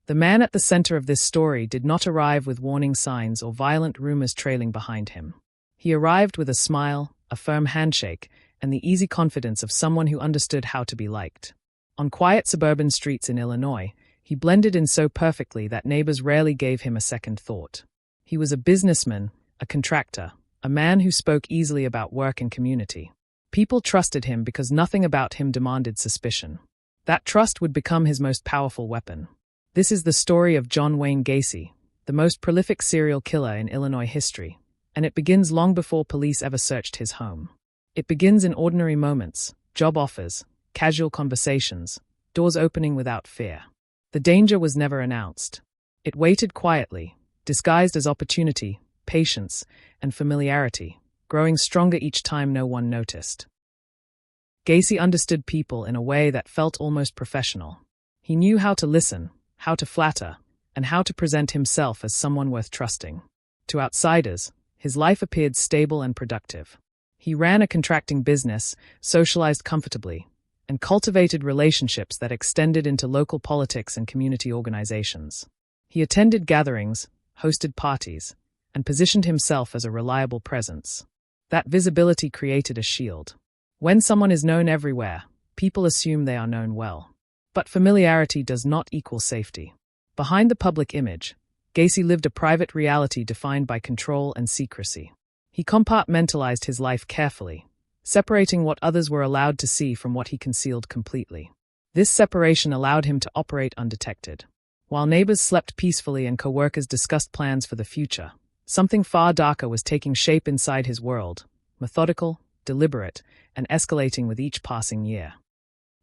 The man at the center of this story did not arrive with warning signs or violent rumors trailing behind him. He arrived with a smile, a firm handshake, and the easy confidence of someone who understood how to be liked. On quiet suburban streets in Illinois, he blended in so perfectly that neighbors rarely gave him a second thought. He was a businessman, a contractor, a man who spoke easily about work and community. People trusted him because nothing about him demanded suspicion. That trust would become his most powerful weapon. This is the story of John Wayne Gacy, the most prolific serial killer in Illinois history, and it begins long before police ever searched his home. It begins in ordinary moments, job offers, casual conversations, doors opening without fear. The danger was never announced. It waited quietly, disguised as opportunity, patience, and familiarity, growing stronger each time no one noticed. Gacy understood people in a way that felt almost professional. He knew how to listen, how to flatter, and how to present himself as someone worth trusting. To outsiders, his life appeared stable and productive. He ran a contracting business, socialized comfortably, and cultivated relationships that extended into local politics and community organizations. He attended gatherings, hosted parties, and positioned himself as a reliable presence. That visibility created a shield. When someone is known everywhere, people assume they are known well. But familiarity does not equal safety. Behind the public image, Gacy lived a private reality defined by control and secrecy. He compartmentalized his life carefully, separating what others were allowed to see from what he concealed completely. This separation allowed him to operate undetected. While neighbors slept peacefully and coworkers discussed plans for the future, something far darker was taking shape inside his world, methodical, deliberate, and escalating with each passing year.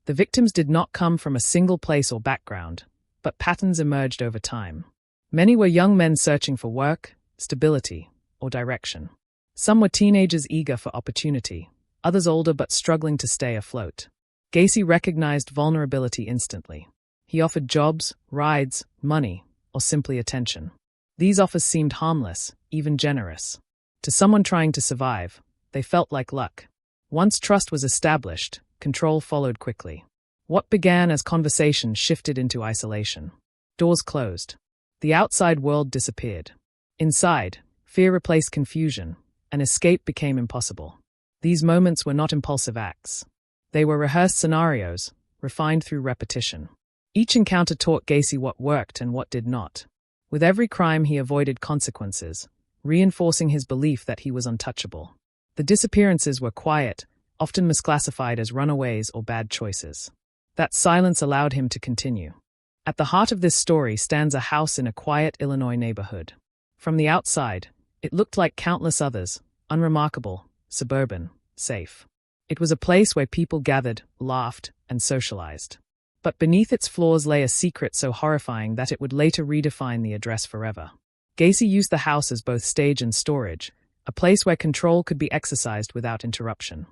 The victims did not come from a single place or background, but patterns emerged over time. Many were young men searching for work, stability, or direction. Some were teenagers eager for opportunity, others older but struggling to stay afloat. Gacy recognized vulnerability instantly. He offered jobs, rides, money, or simply attention. These offers seemed harmless, even generous. To someone trying to survive, they felt like luck. Once trust was established, control followed quickly. What began as conversation shifted into isolation. Doors closed. The outside world disappeared. Inside, fear replaced confusion, and escape became impossible. These moments were not impulsive acts. They were rehearsed scenarios, refined through repetition. Each encounter taught Gacy what worked and what did not. With every crime he avoided consequences, reinforcing his belief that he was untouchable. The disappearances were quiet, often misclassified as runaways or bad choices. That silence allowed him to continue. At the heart of this story stands a house in a quiet Illinois neighborhood. From the outside, it looked like countless others, unremarkable, suburban, safe. It was a place where people gathered, laughed, and socialized. But beneath its floors lay a secret so horrifying that it would later redefine the address forever. Gacy used the house as both stage and storage, a place where control could be exercised without interruption.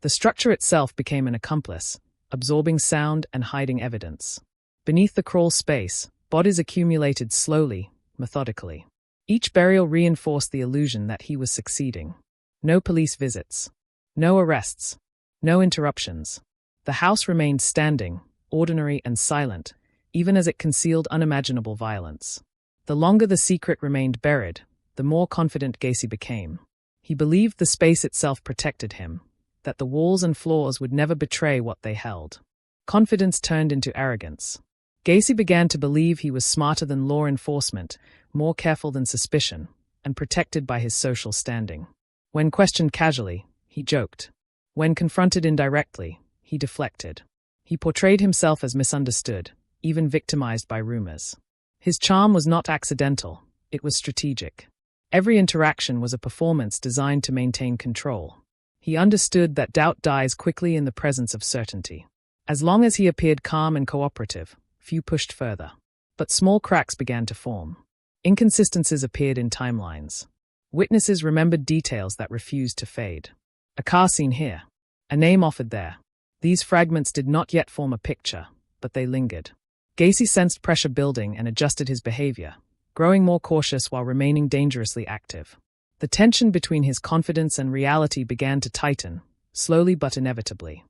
The structure itself became an accomplice, absorbing sound and hiding evidence. Beneath the crawl space, bodies accumulated slowly, methodically. Each burial reinforced the illusion that he was succeeding. No police visits. No arrests. No interruptions. The house remained standing, ordinary and silent, even as it concealed unimaginable violence. The longer the secret remained buried, the more confident Gacy became. He believed the space itself protected him, that the walls and floors would never betray what they held. Confidence turned into arrogance. Gacy began to believe he was smarter than law enforcement, more careful than suspicion, and protected by his social standing. When questioned casually, he joked. When confronted indirectly, he deflected. He portrayed himself as misunderstood, even victimized by rumors. His charm was not accidental, it was strategic. Every interaction was a performance designed to maintain control. He understood that doubt dies quickly in the presence of certainty. As long as he appeared calm and cooperative, few pushed further. But small cracks began to form. Inconsistencies appeared in timelines. Witnesses remembered details that refused to fade. A car seen here. A name offered there. These fragments did not yet form a picture, but they lingered. Gacy sensed pressure building and adjusted his behavior, growing more cautious while remaining dangerously active. The tension between his confidence and reality began to tighten, slowly but inevitably.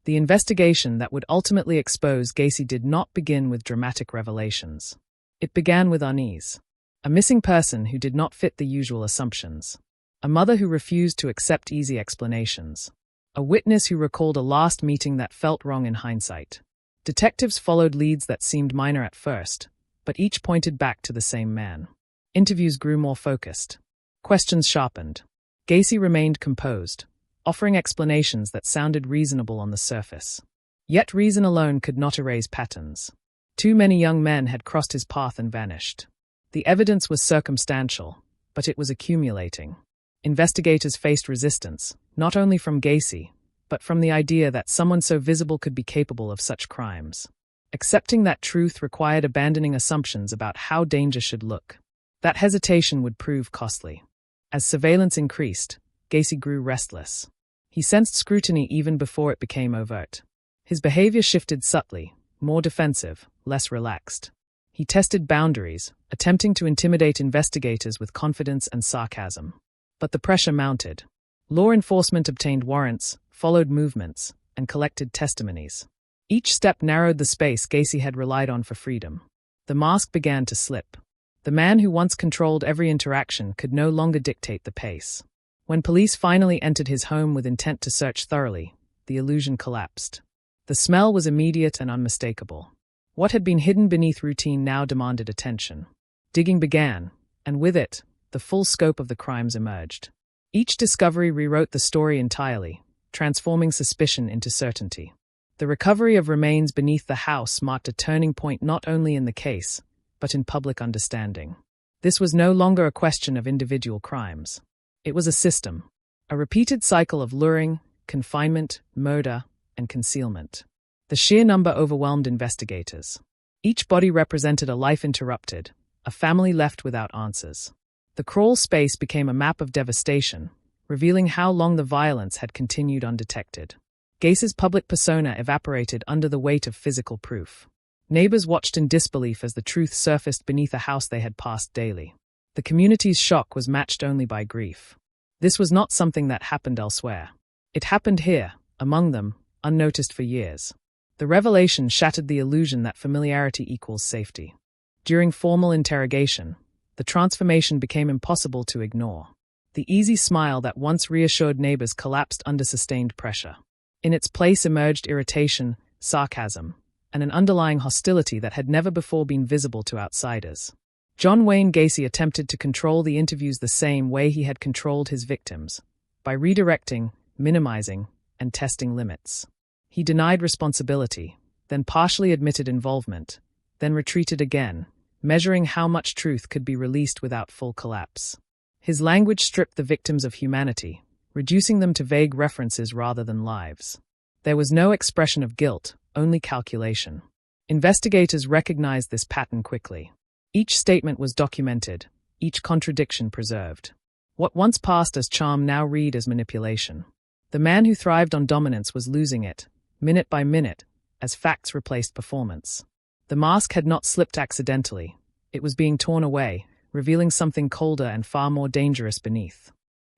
The investigation that would ultimately expose Gacy did not begin with dramatic revelations. It began with unease. A missing person who did not fit the usual assumptions. A mother who refused to accept easy explanations. A witness who recalled a last meeting that felt wrong in hindsight. Detectives followed leads that seemed minor at first, but each pointed back to the same man. Interviews grew more focused. Questions sharpened. Gacy remained composed, offering explanations that sounded reasonable on the surface. Yet reason alone could not erase patterns. Too many young men had crossed his path and vanished. The evidence was circumstantial, but it was accumulating. Investigators faced resistance, not only from Gacy, but from the idea that someone so visible could be capable of such crimes. Accepting that truth required abandoning assumptions about how danger should look. That hesitation would prove costly. As surveillance increased, Gacy grew restless. He sensed scrutiny even before it became overt. His behavior shifted subtly, more defensive, less relaxed. He tested boundaries, attempting to intimidate investigators with confidence and sarcasm. But the pressure mounted. Law enforcement obtained warrants, followed movements, and collected testimonies. Each step narrowed the space Gacy had relied on for freedom. The mask began to slip. The man who once controlled every interaction could no longer dictate the pace. When police finally entered his home with intent to search thoroughly, the illusion collapsed. The smell was immediate and unmistakable. What had been hidden beneath routine now demanded attention. Digging began, and with it, the full scope of the crimes emerged. Each discovery rewrote the story entirely, transforming suspicion into certainty. The recovery of remains beneath the house marked a turning point not only in the case, but in public understanding. This was no longer a question of individual crimes. It was a system, a repeated cycle of luring, confinement, murder, and concealment. The sheer number overwhelmed investigators. Each body represented a life interrupted, a family left without answers. The crawl space became a map of devastation, revealing how long the violence had continued undetected. Gacy's public persona evaporated under the weight of physical proof. Neighbors watched in disbelief as the truth surfaced beneath a house they had passed daily. The community's shock was matched only by grief. This was not something that happened elsewhere. It happened here, among them, unnoticed for years. The revelation shattered the illusion that familiarity equals safety. During formal interrogation, the transformation became impossible to ignore. The easy smile that once reassured neighbors collapsed under sustained pressure. In its place emerged irritation, sarcasm, and an underlying hostility that had never before been visible to outsiders. John Wayne Gacy attempted to control the interviews the same way he had controlled his victims, by redirecting, minimizing, and testing limits. He denied responsibility, then partially admitted involvement, then retreated again, measuring how much truth could be released without full collapse. His language stripped the victims of humanity, reducing them to vague references rather than lives. There was no expression of guilt, only calculation. Investigators recognized this pattern quickly. Each statement was documented, each contradiction preserved. What once passed as charm now read as manipulation. The man who thrived on dominance was losing it, minute by minute, as facts replaced performance. The mask had not slipped accidentally. It was being torn away, revealing something colder and far more dangerous beneath.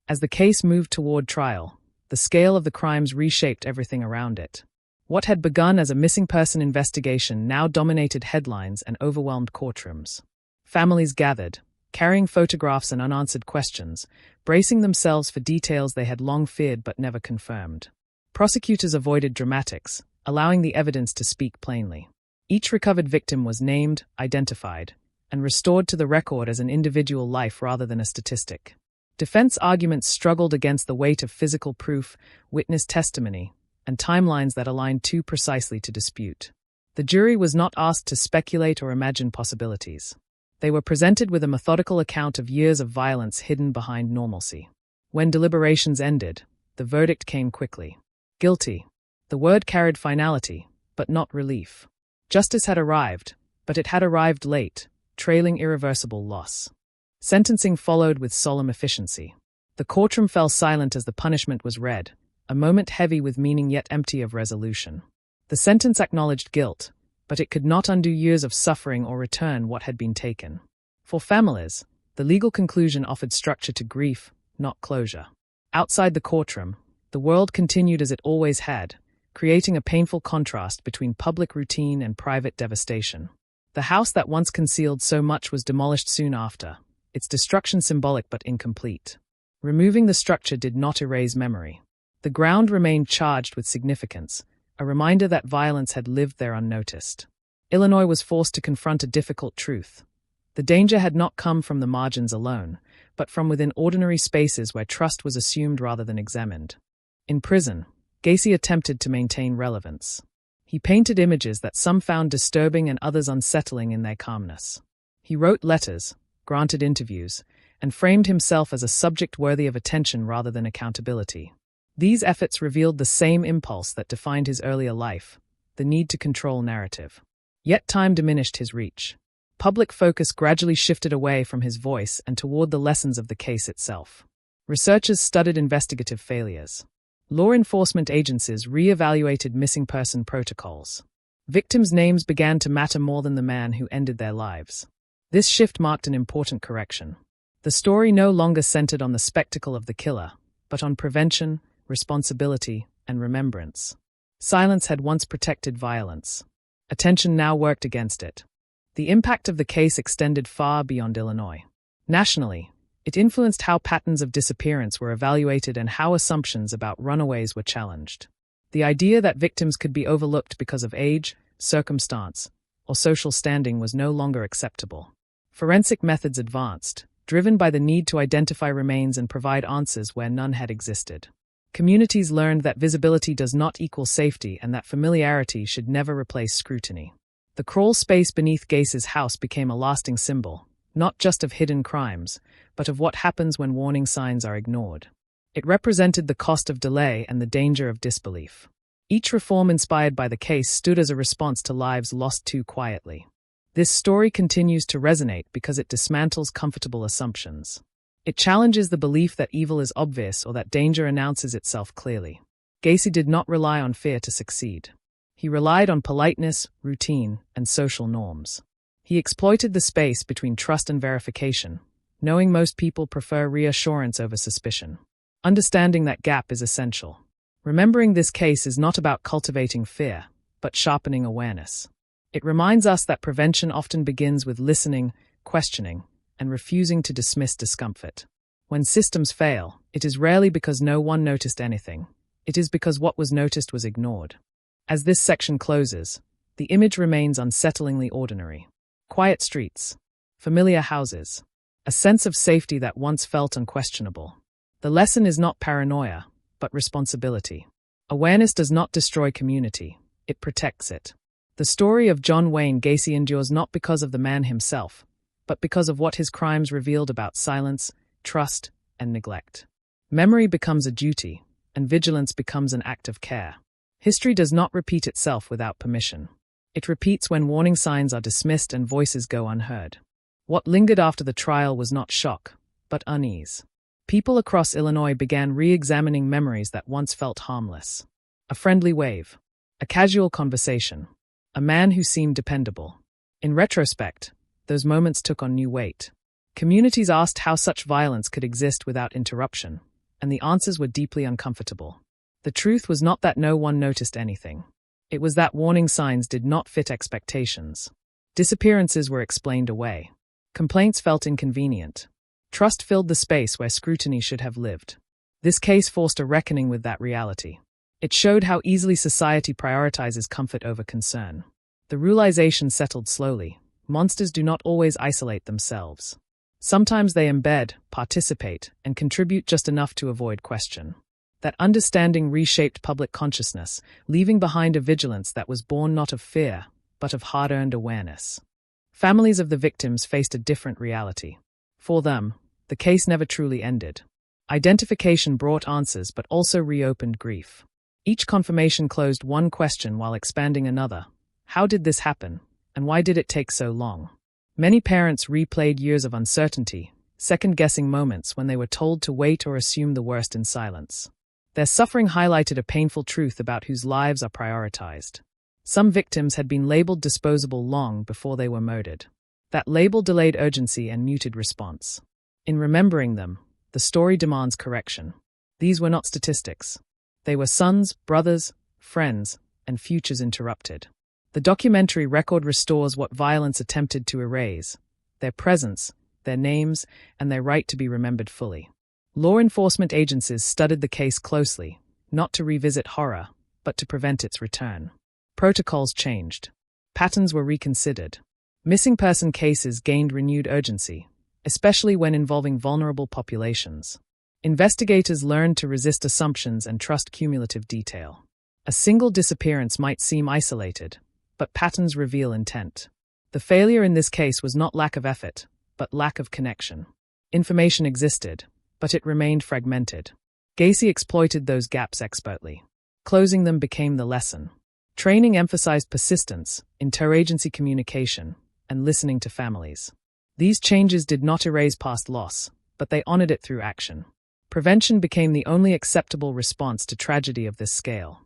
As the case moved toward trial, the scale of the crimes reshaped everything around it. What had begun as a missing person investigation now dominated headlines and overwhelmed courtrooms. Families gathered, carrying photographs and unanswered questions, bracing themselves for details they had long feared but never confirmed. Prosecutors avoided dramatics, allowing the evidence to speak plainly. Each recovered victim was named, identified, and restored to the record as an individual life rather than a statistic. Defense arguments struggled against the weight of physical proof, witness testimony, and timelines that aligned too precisely to dispute. The jury was not asked to speculate or imagine possibilities. They were presented with a methodical account of years of violence hidden behind normalcy. When deliberations ended, the verdict came quickly. Guilty. The word carried finality, but not relief. Justice had arrived, but it had arrived late, trailing irreversible loss. Sentencing followed with solemn efficiency. The courtroom fell silent as the punishment was read, a moment heavy with meaning yet empty of resolution. The sentence acknowledged guilt, but it could not undo years of suffering or return what had been taken. For families, the legal conclusion offered structure to grief, not closure. Outside the courtroom, the world continued as it always had, creating a painful contrast between public routine and private devastation. The house that once concealed so much was demolished soon after, its destruction symbolic but incomplete. Removing the structure did not erase memory. The ground remained charged with significance, a reminder that violence had lived there unnoticed. Illinois was forced to confront a difficult truth. The danger had not come from the margins alone, but from within ordinary spaces where trust was assumed rather than examined. In prison, Gacy attempted to maintain relevance. He painted images that some found disturbing and others unsettling in their calmness. He wrote letters, granted interviews, and framed himself as a subject worthy of attention rather than accountability. These efforts revealed the same impulse that defined his earlier life, the need to control narrative. Yet time diminished his reach. Public focus gradually shifted away from his voice and toward the lessons of the case itself. Researchers studied investigative failures. Law enforcement agencies re-evaluated missing person protocols. Victims' names began to matter more than the man who ended their lives. This shift marked an important correction. The story no longer centered on the spectacle of the killer, but on prevention, responsibility, and remembrance. Silence had once protected violence. Attention now worked against it. The impact of the case extended far beyond Illinois. Nationally, it influenced how patterns of disappearance were evaluated and how assumptions about runaways were challenged. The idea that victims could be overlooked because of age, circumstance, or social standing was no longer acceptable. Forensic methods advanced, driven by the need to identify remains and provide answers where none had existed. Communities learned that visibility does not equal safety and that familiarity should never replace scrutiny. The crawl space beneath Gacy's house became a lasting symbol, not just of hidden crimes, but of what happens when warning signs are ignored. It represented the cost of delay and the danger of disbelief. Each reform inspired by the case stood as a response to lives lost too quietly. This story continues to resonate because it dismantles comfortable assumptions. It challenges the belief that evil is obvious or that danger announces itself clearly. Gacy did not rely on fear to succeed. He relied on politeness, routine, and social norms. He exploited the space between trust and verification, knowing most people prefer reassurance over suspicion. Understanding that gap is essential. Remembering this case is not about cultivating fear, but sharpening awareness. It reminds us that prevention often begins with listening, questioning, and refusing to dismiss discomfort. When systems fail, it is rarely because no one noticed anything. It is because what was noticed was ignored. As this section closes, the image remains unsettlingly ordinary. Quiet streets, familiar houses, a sense of safety that once felt unquestionable. The lesson is not paranoia, but responsibility. Awareness does not destroy community, it protects it. The story of John Wayne Gacy endures not because of the man himself, but because of what his crimes revealed about silence, trust, and neglect. Memory becomes a duty, and vigilance becomes an act of care. History does not repeat itself without permission. It repeats when warning signs are dismissed and voices go unheard. What lingered after the trial was not shock, but unease. People across Illinois began re-examining memories that once felt harmless. A friendly wave, a casual conversation, a man who seemed dependable. In retrospect, those moments took on new weight. Communities asked how such violence could exist without interruption, and the answers were deeply uncomfortable. The truth was not that no one noticed anything. It was that warning signs did not fit expectations. Disappearances were explained away. Complaints felt inconvenient. Trust filled the space where scrutiny should have lived. This case forced a reckoning with that reality. It showed how easily society prioritizes comfort over concern. The realization settled slowly. Monsters do not always isolate themselves. Sometimes they embed, participate, and contribute just enough to avoid question. That understanding reshaped public consciousness, leaving behind a vigilance that was born not of fear, but of hard-earned awareness. Families of the victims faced a different reality. For them, the case never truly ended. Identification brought answers but also reopened grief. Each confirmation closed one question while expanding another. How did this happen, and why did it take so long? Many parents replayed years of uncertainty, second-guessing moments when they were told to wait or assume the worst in silence. Their suffering highlighted a painful truth about whose lives are prioritized. Some victims had been labeled disposable long before they were murdered. That label delayed urgency and muted response. In remembering them, the story demands correction. These were not statistics. They were sons, brothers, friends, and futures interrupted. The The documentary record restores what violence attempted to erase: their presence, their names, and their right to be remembered fully. Law enforcement agencies studied the case closely, not to revisit horror, but to prevent its return. Protocols changed. Patterns were reconsidered. Missing person cases gained renewed urgency, especially when involving vulnerable populations. Investigators learned to resist assumptions and trust cumulative detail. A single disappearance might seem isolated, but patterns reveal intent. The failure in this case was not lack of effort, but lack of connection. Information existed, but it remained fragmented. Gacy exploited those gaps expertly. Closing them became the lesson. Training emphasized persistence, interagency communication, and listening to families. These changes did not erase past loss, but they honored it through action. Prevention became the only acceptable response to tragedy of this scale.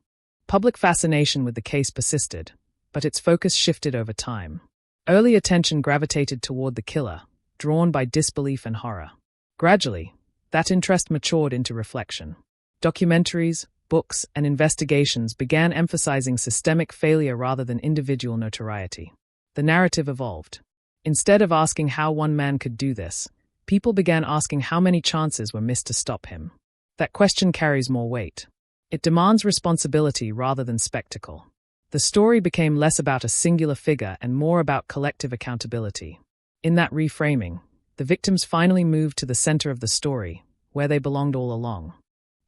Public fascination with the case persisted, but its focus shifted over time. Early attention gravitated toward the killer, drawn by disbelief and horror. Gradually, that interest matured into reflection. Documentaries, books, and investigations began emphasizing systemic failure rather than individual notoriety. The narrative evolved. Instead of asking how one man could do this, people began asking how many chances were missed to stop him. That question carries more weight. It demands responsibility rather than spectacle. The story became less about a singular figure and more about collective accountability. In that reframing, the victims finally moved to the center of the story, where they belonged all along.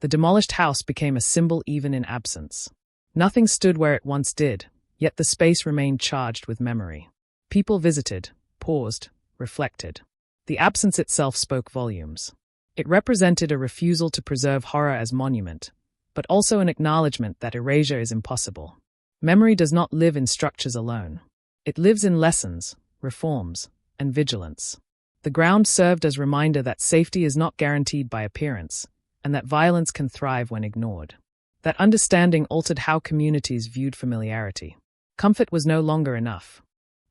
The demolished house became a symbol even in absence. Nothing stood where it once did, yet the space remained charged with memory. People visited, paused, reflected. The absence itself spoke volumes. It represented a refusal to preserve horror as monument, but also an acknowledgement that erasure is impossible. Memory does not live in structures alone. It lives in lessons, reforms, and vigilance. The ground served as reminder that safety is not guaranteed by appearance, and that violence can thrive when ignored. That understanding altered how communities viewed familiarity. Comfort was no longer enough.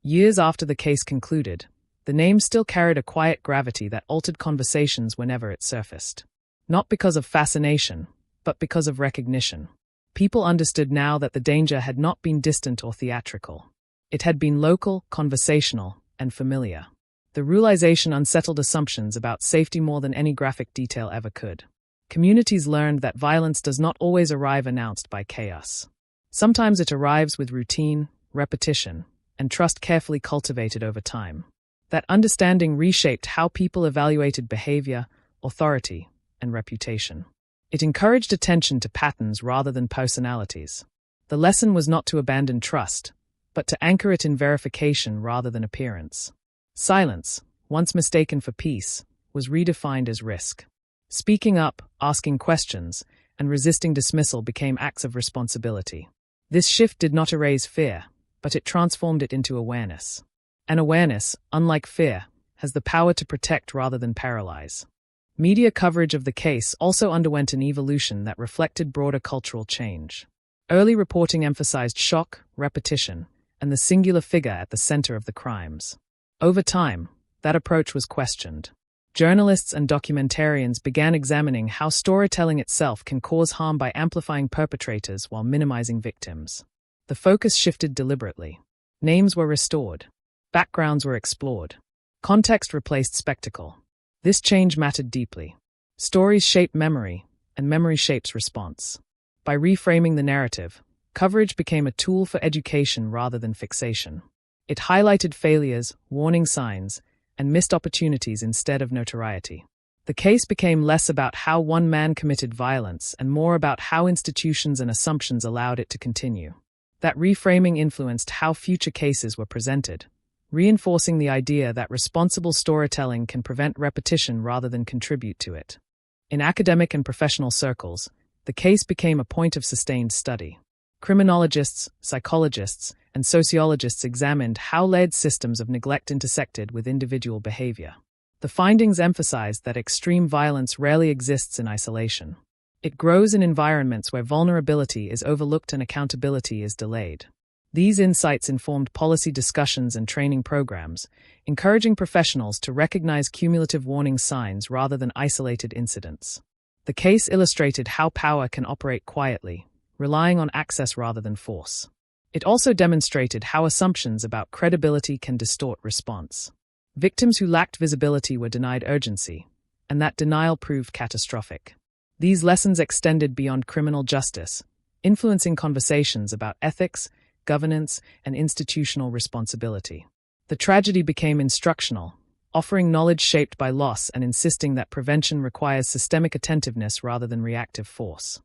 Years after the case concluded, the name still carried a quiet gravity that altered conversations whenever it surfaced. Not because of fascination, but because of recognition. People understood now that the danger had not been distant or theatrical. It had been local, conversational, and familiar. The realization unsettled assumptions about safety more than any graphic detail ever could. Communities learned that violence does not always arrive announced by chaos. Sometimes it arrives with routine, repetition, and trust carefully cultivated over time. That understanding reshaped how people evaluated behavior, authority, and reputation. It encouraged attention to patterns rather than personalities. The lesson was not to abandon trust, but to anchor it in verification rather than appearance. Silence, once mistaken for peace, was redefined as risk. Speaking up, asking questions, and resisting dismissal became acts of responsibility. This shift did not erase fear, but it transformed it into awareness. And awareness, unlike fear, has the power to protect rather than paralyze. Media coverage of the case also underwent an evolution that reflected broader cultural change. Early reporting emphasized shock, repetition, and the singular figure at the center of the crimes. Over time, that approach was questioned. Journalists and documentarians began examining how storytelling itself can cause harm by amplifying perpetrators while minimizing victims. The focus shifted deliberately. Names were restored. Backgrounds were explored. Context replaced spectacle. This change mattered deeply. Stories shape memory, and memory shapes response. By reframing the narrative, coverage became a tool for education rather than fixation. It highlighted failures, warning signs, and missed opportunities instead of notoriety. The case became less about how one man committed violence and more about how institutions and assumptions allowed it to continue. That reframing influenced how future cases were presented, reinforcing the idea that responsible storytelling can prevent repetition rather than contribute to it. In academic and professional circles, the case became a point of sustained study. Criminologists, psychologists, and sociologists examined how lead systems of neglect intersected with individual behavior. The findings emphasized that extreme violence rarely exists in isolation. It grows in environments where vulnerability is overlooked and accountability is delayed. These insights informed policy discussions and training programs, encouraging professionals to recognize cumulative warning signs rather than isolated incidents. The case illustrated how power can operate quietly, relying on access rather than force. It also demonstrated how assumptions about credibility can distort response. Victims who lacked visibility were denied urgency, and that denial proved catastrophic. These lessons extended beyond criminal justice, influencing conversations about ethics, governance, and institutional responsibility. The tragedy became instructional, offering knowledge shaped by loss and insisting that prevention requires systemic attentiveness rather than reactive force.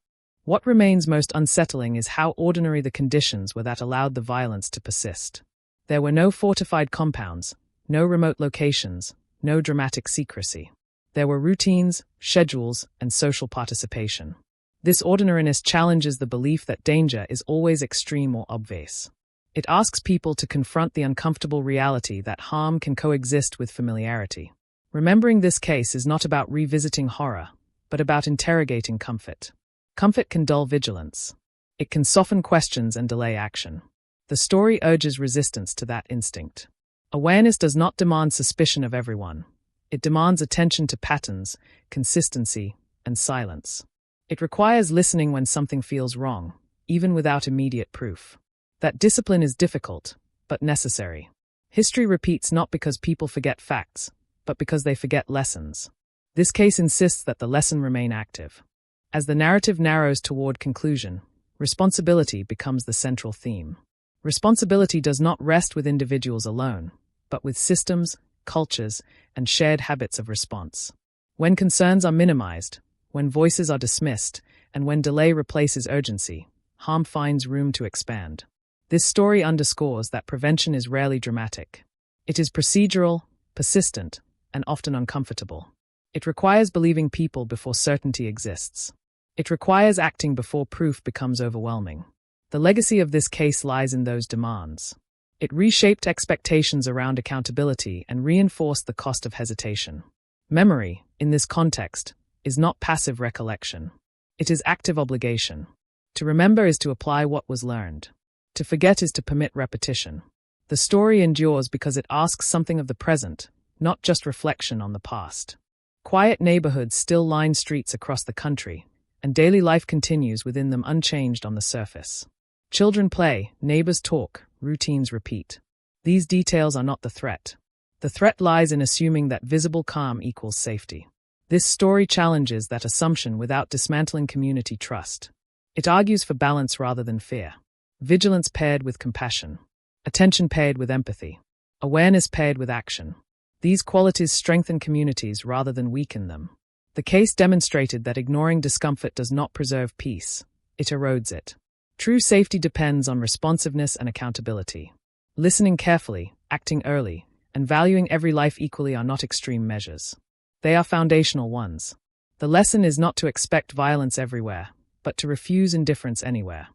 What remains most unsettling is how ordinary the conditions were that allowed the violence to persist. There were no fortified compounds, no remote locations, no dramatic secrecy. There were routines, schedules, and social participation. This ordinariness challenges the belief that danger is always extreme or obvious. It asks people to confront the uncomfortable reality that harm can coexist with familiarity. Remembering this case is not about revisiting horror, but about interrogating comfort. Comfort can dull vigilance. It can soften questions and delay action. The story urges resistance to that instinct. Awareness does not demand suspicion of everyone. It demands attention to patterns, consistency, and silence. It requires listening when something feels wrong, even without immediate proof. That discipline is difficult, but necessary. History repeats not because people forget facts, but because they forget lessons. This case insists that the lesson remain active. As the narrative narrows toward conclusion, responsibility becomes the central theme. Responsibility does not rest with individuals alone, but with systems, cultures, and shared habits of response. When concerns are minimized, when voices are dismissed, and when delay replaces urgency, harm finds room to expand. This story underscores that prevention is rarely dramatic. It is procedural, persistent, and often uncomfortable. It requires believing people before certainty exists. It requires acting before proof becomes overwhelming. The legacy of this case lies in those demands. It reshaped expectations around accountability and reinforced the cost of hesitation. Memory, in this context, is not passive recollection. It is active obligation. To remember is to apply what was learned. To forget is to permit repetition. The story endures because it asks something of the present, not just reflection on the past. Quiet neighborhoods still line streets across the country, and daily life continues within them unchanged on the surface. Children play, neighbors talk, routines repeat. These details are not the threat. The threat lies in assuming that visible calm equals safety. This story challenges that assumption without dismantling community trust. It argues for balance rather than fear. Vigilance paired with compassion. Attention paired with empathy. Awareness paired with action. These qualities strengthen communities rather than weaken them. The case demonstrated that ignoring discomfort does not preserve peace. It erodes it. True safety depends on responsiveness and accountability. Listening carefully, acting early, and valuing every life equally are not extreme measures. They are foundational ones. The lesson is not to expect violence everywhere, but to refuse indifference anywhere.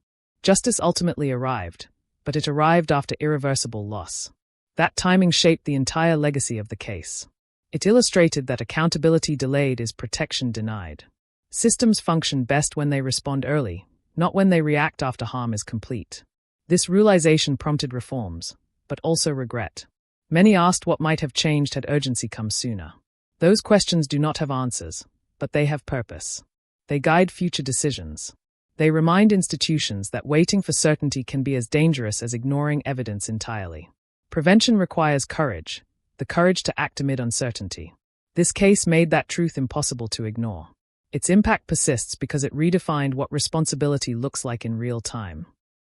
Justice ultimately arrived, but it arrived after irreversible loss. That timing shaped the entire legacy of the case. It illustrated that accountability delayed is protection denied. Systems function best when they respond early, not when they react after harm is complete. This realization prompted reforms, but also regret. Many asked what might have changed had urgency come sooner. Those questions do not have answers, but they have purpose. They guide future decisions. They remind institutions that waiting for certainty can be as dangerous as ignoring evidence entirely. Prevention requires courage, the courage to act amid uncertainty. This case made that truth impossible to ignore. Its impact persists because it redefined what responsibility looks like in real time.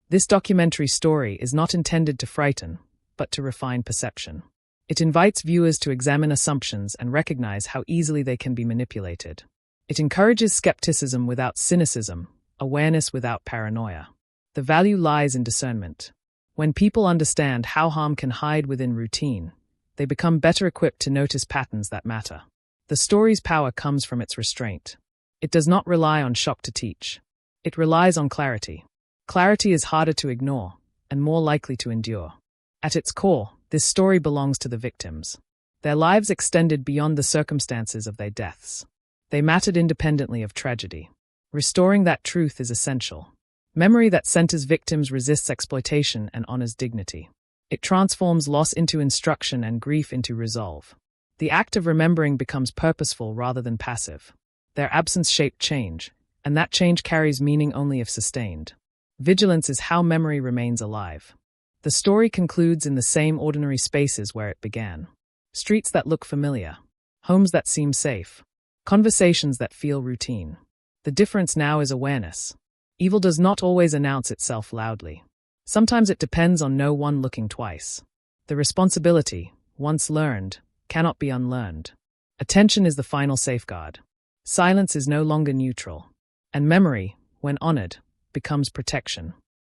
This documentary story is not intended to frighten, but to refine perception. It invites viewers to examine assumptions and recognize how easily they can be manipulated. It encourages skepticism without cynicism, awareness without paranoia. The value lies in discernment. When people understand how harm can hide within routine, they become better equipped to notice patterns that matter. The story's power comes from its restraint. It does not rely on shock to teach. It relies on clarity. Clarity is harder to ignore, and more likely to endure. At its core, this story belongs to the victims. Their lives extended beyond the circumstances of their deaths. They mattered independently of tragedy. Restoring that truth is essential. Memory that centers victims resists exploitation and honors dignity. It transforms loss into instruction and grief into resolve. The act of remembering becomes purposeful rather than passive. Their absence shaped change, and that change carries meaning only if sustained. Vigilance is how memory remains alive. The story concludes in the same ordinary spaces where it began. Streets that look familiar. Homes that seem safe. Conversations that feel routine. The difference now is awareness. Evil does not always announce itself loudly. Sometimes it depends on no one looking twice. The responsibility, once learned, cannot be unlearned. Attention is the final safeguard. Silence is no longer neutral. And memory, when honored, becomes protection.